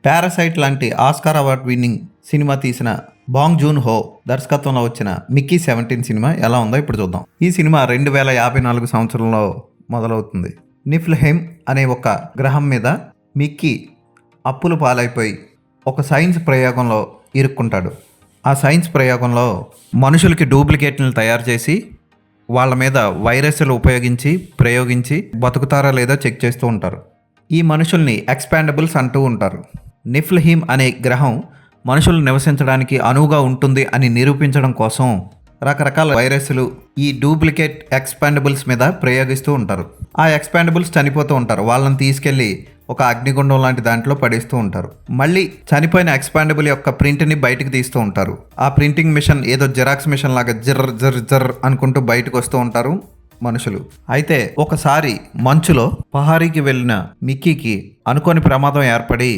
Parasite లాంటి Oscar award winning cinema తీసిన బాంగ్ June హో దర్శకత్వంలో వచ్చిన మిక్కీ 17 సినిమా ఎలా ఉందో ఇప్పుడు చూద్దాం. ఈ సినిమా 2054 సంవత్సరంలో మొదలవుతుంది. నిఫ్ల్హెయిమ్ అనే ఒక గ్రహం మీద మిక్కీ అప్పులు పాలైపోయి ఒక సైన్స్ ప్రయోగంలో ఇరుక్కుంటాడు. ఆ సైన్స్ ప్రయోగంలో మనుషులకి డూప్లికేట్లను తయారు చేసి వాళ్ళ మీద వైరస్లు ప్రయోగించి బతుకుతారా లేదా చెక్ చేస్తూ ఉంటారు. ఈ మనుషుల్ని ఎక్స్పాండబుల్స్ అంటూ ఉంటారు. నిఫ్ల్హెయిమ్ అనే గ్రహం మనుషులు నివసించడానికి అనువుగా ఉంటుంది అని నిరూపించడం కోసం రకరకాల వైరస్లు ఈ డూప్లికేట్ ఎక్స్పాండబుల్స్ మీద ప్రయోగిస్తూ ఉంటారు. ఆ ఎక్స్పాండబుల్స్ చనిపోతూ ఉంటారు. వాళ్ళని తీసుకెళ్ళి ఒక అగ్నిగుండం లాంటి దాంట్లో పడేస్తూ ఉంటారు. మళ్ళీ చనిపోయిన ఎక్స్పాండబుల్ యొక్క ప్రింట్ని బయటకు తీస్తూ ఉంటారు. ఆ ప్రింటింగ్ మిషన్ ఏదో జిరాక్స్ మిషన్ లాగా జర్ర జర్ర జర్ర అనుకుంటూ బయటకు వస్తూ ఉంటారు మనుషులు. అయితే ఒకసారి మంచులో పహారీకి వెళ్ళిన మిక్కీకి అనుకోని ప్రమాదం ఏర్పడి